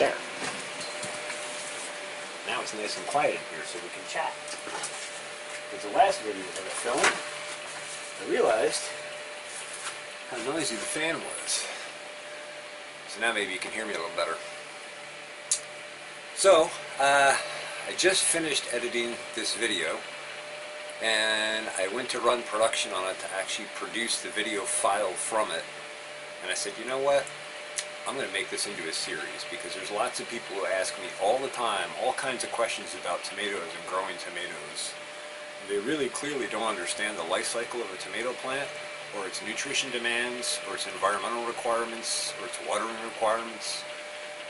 There. Now it's nice and quiet in here so we can chat. Because the last video that I filmed, I realized how noisy the fan was. So now maybe you can hear me a little better. So, I just finished editing this video, and I went to run production on it to actually produce the video file from it. And I said, you know what? I'm going to make this into a series, because there's lots of people who ask me all the time all kinds of questions about tomatoes and growing tomatoes. They really clearly don't understand the life cycle of a tomato plant, or its nutrition demands, or its environmental requirements, or its watering requirements.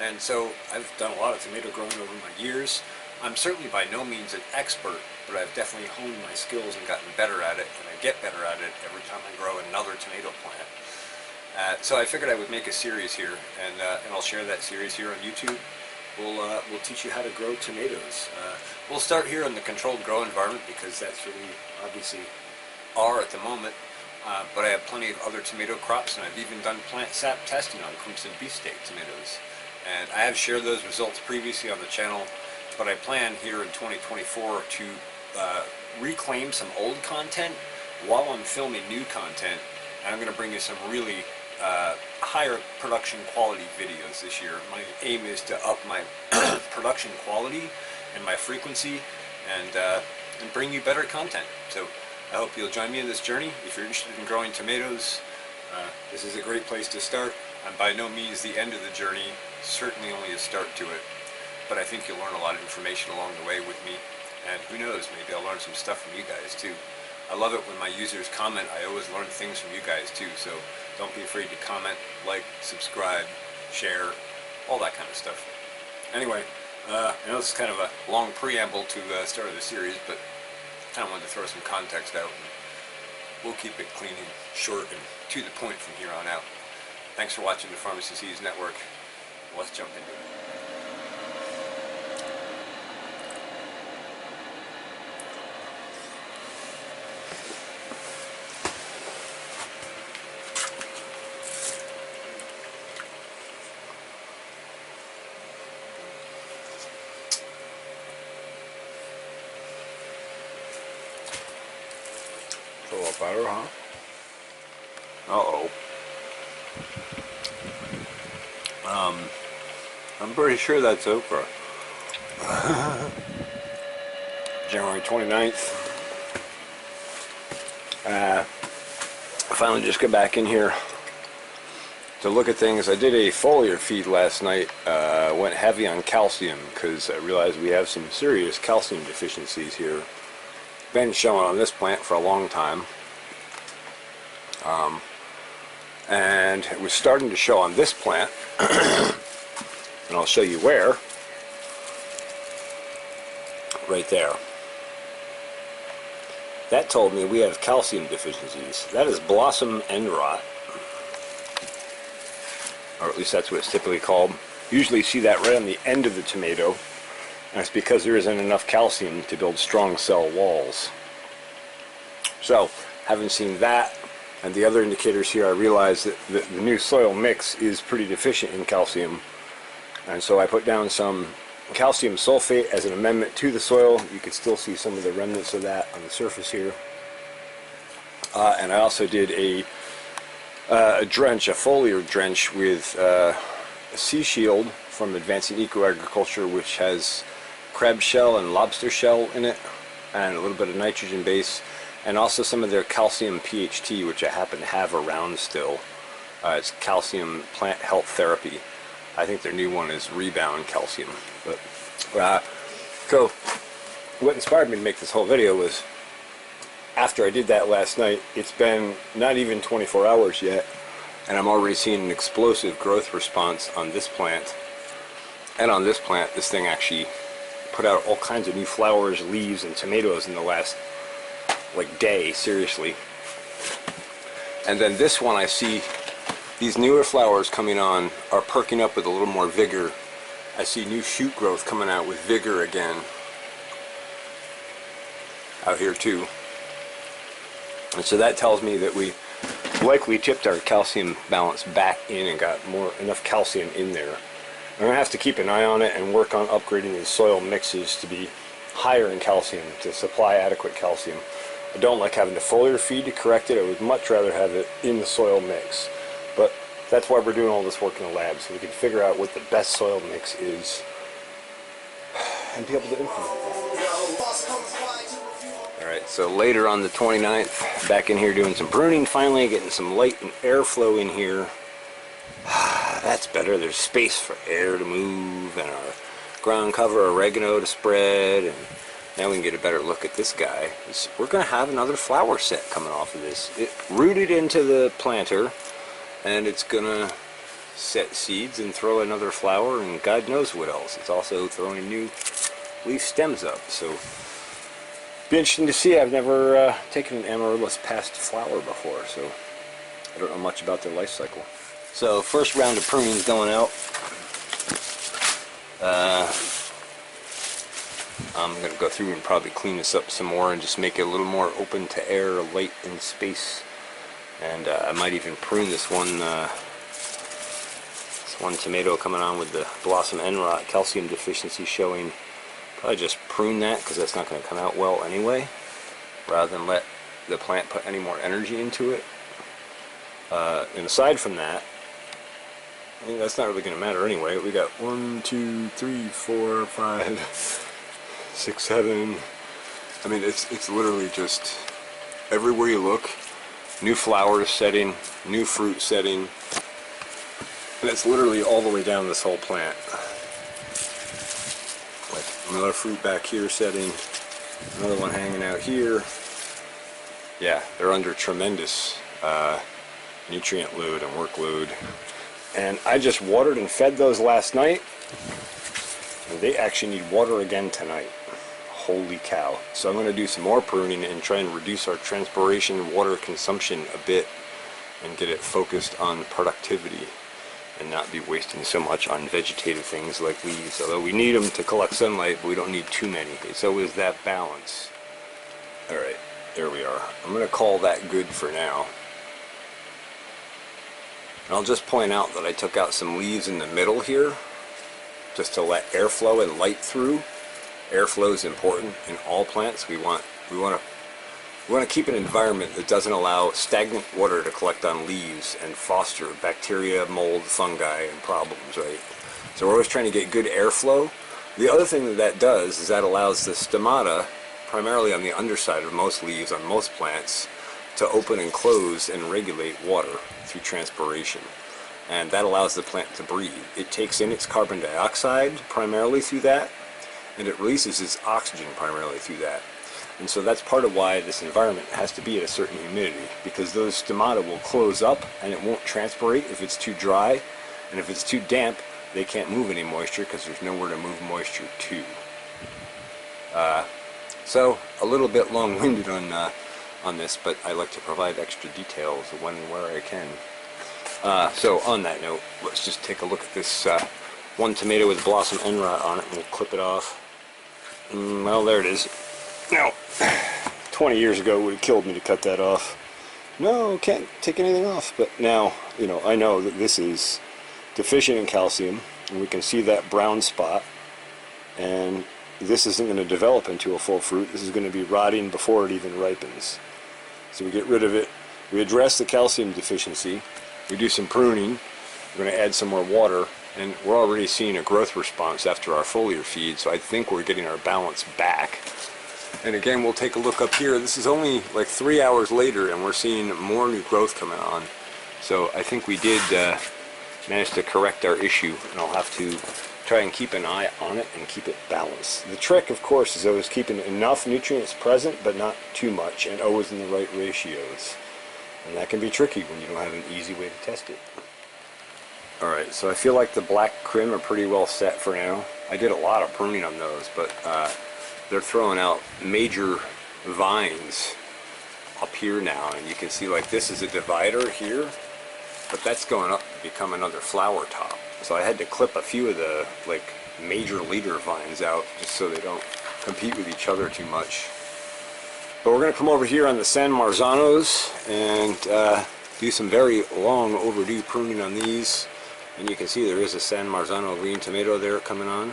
And so I've done a lot of tomato growing over my years. I'm certainly by no means an expert, but I've definitely honed my skills and gotten better at it, and I get better at it every time I grow another tomato plant. So I figured I would make a series here, and I'll share that series here on YouTube. We'll teach you how to grow tomatoes. We'll start here in the controlled grow environment, because that's where we obviously are at the moment. But I have plenty of other tomato crops, and I've even done plant sap testing on Crimson Beefsteak tomatoes. And I have shared those results previously on the channel, but I plan here in 2024 to reclaim some old content while I'm filming new content. And I'm going to bring you some really higher production quality videos this year. My aim is to up my production quality and my frequency, and bring you better content. So I hope you'll join me in this journey. If you're interested in growing tomatoes, this is a great place to start. I'm by no means the end of the journey, certainly only a start to it, but I think you'll learn a lot of information along the way with me, and who knows, maybe I'll learn some stuff from you guys too. I love it when my users comment. I always learn things from you guys too, so don't be afraid to comment, like, subscribe, share, all that kind of stuff. Anyway, I know this is kind of a long preamble to the start of the series, but I kind of wanted to throw some context out, and we'll keep it clean and short and to the point from here on out. Thanks for watching the Pharmacy Seeds Network. Let's jump into it. It's a little better, huh? Uh-oh. I'm pretty sure that's okra. January 29th. I finally just got back in here to look at things. I did a foliar feed last night. Went heavy on calcium because I realized we have some serious calcium deficiencies here. Been showing on this plant for a long time. And it was starting to show on this plant. And I'll show you where. Right there. That told me we have calcium deficiencies. That is blossom end rot. Or at least that's what it's typically called. Usually you see that right on the end of the tomato. And it's because there isn't enough calcium to build strong cell walls. So, having seen that and the other indicators here, I realized that the new soil mix is pretty deficient in calcium. And so I put down some calcium sulfate as an amendment to the soil. You can still see some of the remnants of that on the surface here. And I also did a drench, a foliar drench with a sea shield from Advancing Agriculture, which has crab shell and lobster shell in it, and a little bit of nitrogen base, and also some of their calcium PHT, which I happen to have around still. It's calcium plant health therapy. I think their new one is rebound calcium. But so what inspired me to make this whole video was, after I did that last night, it's been not even 24 hours yet, and I'm already seeing an explosive growth response on this plant. And on this plant, this thing actually put out all kinds of new flowers, leaves, and tomatoes in the last day, seriously. And then this one, I see these newer flowers coming on are perking up with a little more vigor. I see new shoot growth coming out with vigor again out here too. And so that tells me that we likely tipped our calcium balance back in and got enough calcium in there. I'm going to have to keep an eye on it and work on upgrading the soil mixes to be higher in calcium, to supply adequate calcium. I don't like having the foliar feed to correct it. I would much rather have it in the soil mix. But that's why we're doing all this work in the lab, so we can figure out what the best soil mix is and be able to implement it. Alright, so later on the 29th, back in here doing some pruning, finally getting some light and airflow in here. That's better. There's space for air to move and our ground cover oregano to spread, and now we can get a better look at this guy. We're going to have another flower set coming off of this. It rooted into the planter, and it's going to set seeds and throw another flower, and God knows what else. It's also throwing new leaf stems up, so be interesting to see. I've never taken an amaryllis past flower before, so I don't know much about their life cycle. So first round of pruning is going out. I'm going to go through and probably clean this up some more and just make it a little more open to air, light, and space. And I might even prune this one tomato coming on with the blossom end rot, calcium deficiency showing. Probably just prune that because that's not going to come out well anyway, rather than let the plant put any more energy into it. And aside from that, I think that's not really going to matter anyway. We got 1, 2, 3, 4, 5, 6, 7. I mean, it's literally just everywhere you look, new flowers setting, new fruit setting, and it's literally all the way down this whole plant. Like another fruit back here setting, another one hanging out here. Yeah, they're under tremendous nutrient load and workload. And I just watered and fed those last night, and they actually need water again tonight. Holy cow. So I'm going to do some more pruning and try and reduce our transpiration and water consumption a bit and get it focused on productivity and not be wasting so much on vegetative things like leaves. Although we need them to collect sunlight, but we don't need too many. It's always that balance. Alright, there we are. I'm going to call that good for now. And I'll just point out that I took out some leaves in the middle here just to let airflow and light through. Airflow is important in all plants. We want to keep an environment that doesn't allow stagnant water to collect on leaves and foster bacteria, mold, fungi, and problems, right? So we're always trying to get good airflow. The other thing that does is that allows the stomata, primarily on the underside of most leaves on most plants, to open and close and regulate water through transpiration. And that allows the plant to breathe. It takes in its carbon dioxide primarily through that, and it releases its oxygen primarily through that. And so that's part of why this environment has to be at a certain humidity, because those stomata will close up and it won't transpirate if it's too dry, and if it's too damp, they can't move any moisture because there's nowhere to move moisture to. So a little bit long-winded on this, but I like to provide extra details when and where I can. So on that note, let's just take a look at this one tomato with blossom end rot on it, and we'll clip it off. Well, there it is. Now, 20 years ago it would have killed me to cut that off. No, can't take anything off. But now, you know, I know that this is deficient in calcium, and we can see that brown spot, and this isn't going to develop into a full fruit. This is going to be rotting before it even ripens. So we get rid of it. We address the calcium deficiency. We do some pruning. We're going to add some more water, and we're already seeing a growth response after our foliar feed, so I think we're getting our balance back. And again, we'll take a look up here. This is only like 3 hours later, and we're seeing more new growth coming on. So I think we did manage to correct our issue, and I'll have to try and keep an eye on it and keep it balanced. The trick, of course, is always keeping enough nutrients present, but not too much, and always in the right ratios. And that can be tricky when you don't have an easy way to test it. Alright, so I feel like the black crim are pretty well set for now. I did a lot of pruning on those, but they're throwing out major vines up here now, and you can see like this is a divider here, but that's going up to become another flower top. So I had to clip a few of the like major leader vines out just so they don't compete with each other too much. But we're going to come over here on the San Marzanos and do some very long overdue pruning on these. And you can see there is a San Marzano green tomato there coming on.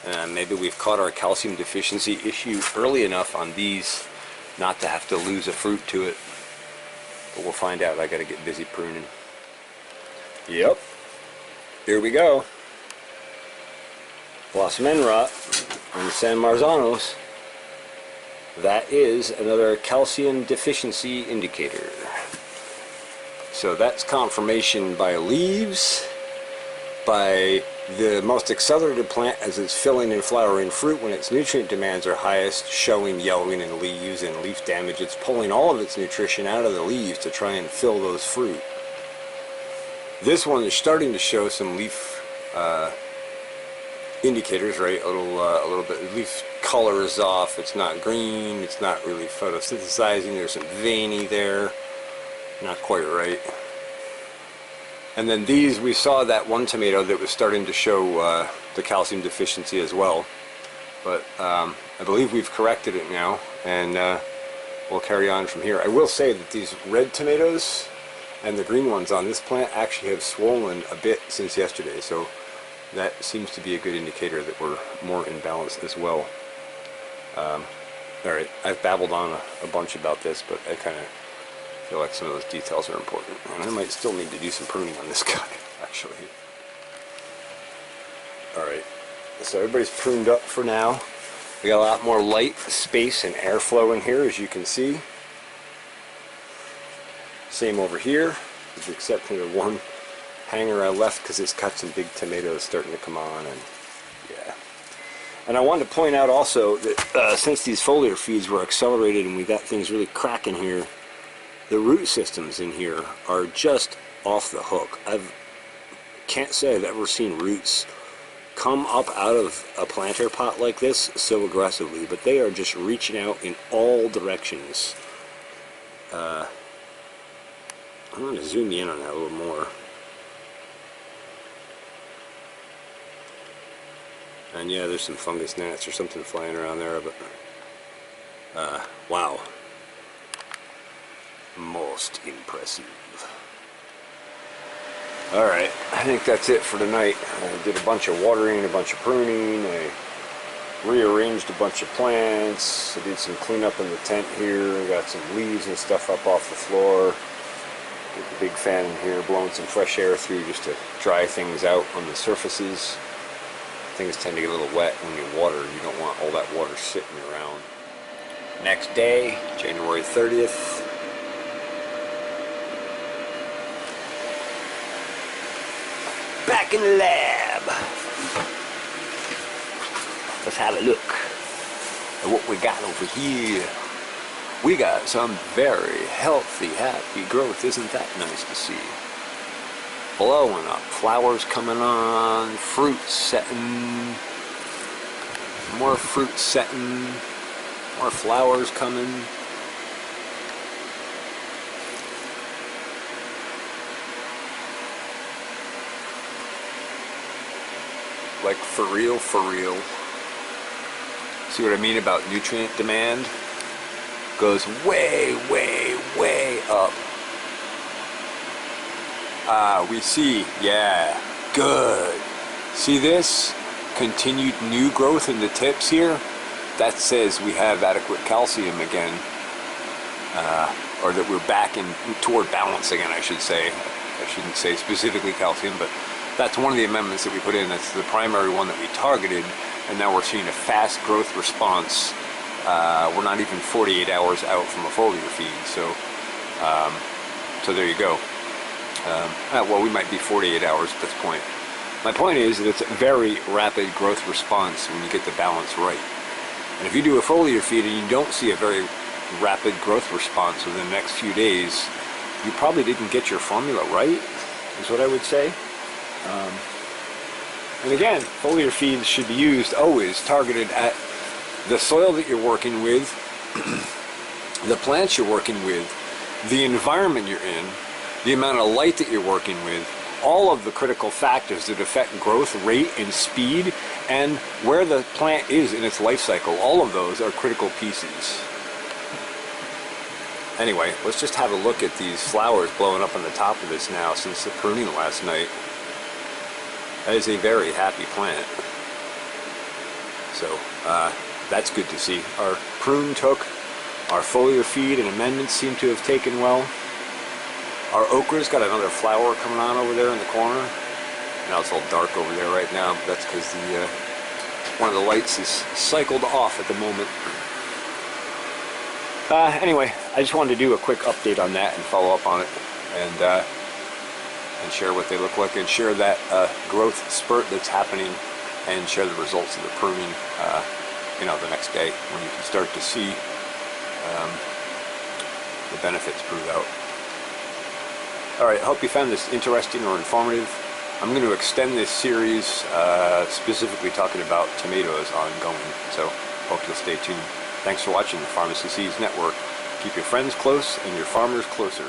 And maybe we've caught our calcium deficiency issue early enough on these not to have to lose a fruit to it. But we'll find out. I gotta get busy pruning. Yep. Here we go. Blossom end rot on the San Marzanos. That is another calcium deficiency indicator. So that's confirmation by leaves, by the most accelerated plant as it's filling and flowering fruit when its nutrient demands are highest, showing yellowing in leaves and leaf damage. It's pulling all of its nutrition out of the leaves to try and fill those fruit. This one is starting to show some leaf indicators, right? A little bit. The leaf color is off. It's not green. It's not really photosynthesizing. There's some veiny there. Not quite right. And then these, we saw that one tomato that was starting to show the calcium deficiency as well. But I believe we've corrected it now, and we'll carry on from here. I will say that these red tomatoes and the green ones on this plant actually have swollen a bit since yesterday, so that seems to be a good indicator that we're more in balance as well. Alright, I've babbled on a bunch about this, but I kind of feel like some of those details are important, and I might still need to do some pruning on this guy, actually. Alright, so everybody's pruned up for now. We got a lot more light, space, and airflow in here, as you can see. Same over here, with the exception of one hanger I left because it's got some big tomatoes starting to come on, and yeah. And I wanted to point out also that since these foliar feeds were accelerated and we got things really cracking here, the root systems in here are just off the hook. Can't say I've ever seen roots come up out of a planter pot like this so aggressively, but they are just reaching out in all directions. I'm going to zoom in on that a little more. And yeah, there's some fungus gnats or something flying around there, but wow. Most impressive. Alright, I think that's it for tonight. I did a bunch of watering, a bunch of pruning, I rearranged a bunch of plants, I did some cleanup in the tent here, I got some leaves and stuff up off the floor. Get the big fan in here, blowing some fresh air through just to dry things out on the surfaces. Things tend to get a little wet when you water. You don't want all that water sitting around. Next day, January 30th. Back in the lab. Let's have a look at what we got over here. We got some very healthy, happy growth. Isn't that nice to see? Blowing up, flowers coming on, fruit setting, more fruit setting, more flowers coming. Like for real, for real. See what I mean about nutrient demand? Goes way, way, way up. We see, yeah, good. See this? Continued new growth in the tips here? That says we have adequate calcium again. Or that we're back toward balance again, I should say. I shouldn't say specifically calcium, but that's one of the amendments that we put in. That's the primary one that we targeted, and now we're seeing a fast growth response. We're not even 48 hours out from a foliar feed, so there you go. Well, we might be 48 hours at this point. My point is that it's a very rapid growth response when you get the balance right. And if you do a foliar feed and you don't see a very rapid growth response within the next few days, you probably didn't get your formula right, is what I would say. And again, foliar feeds should be used always targeted at the soil that you're working with, the plants you're working with, the environment you're in, the amount of light that you're working with, all of the critical factors that affect growth rate and speed, and where the plant is in its life cycle. All of those are critical pieces. Anyway, let's just have a look at these flowers blowing up on the top of this now since the pruning last night. That is a very happy plant. So that's good to see. Our prune took, our foliar feed and amendments seem to have taken well. Our okra's got another flower coming on over there in the corner. Now it's all dark over there right now, but that's because the one of the lights is cycled off at the moment. Anyway, I just wanted to do a quick update on that and follow up on it, and share what they look like, and share that growth spurt that's happening, and share the results of the pruning, the next day when you can start to see the benefits prove out. All right, I hope you found this interesting or informative. I'm going to extend this series specifically talking about tomatoes ongoing, so hope you'll stay tuned. Thanks for watching the Pharmacy Seeds Network. Keep your friends close and your farmers closer.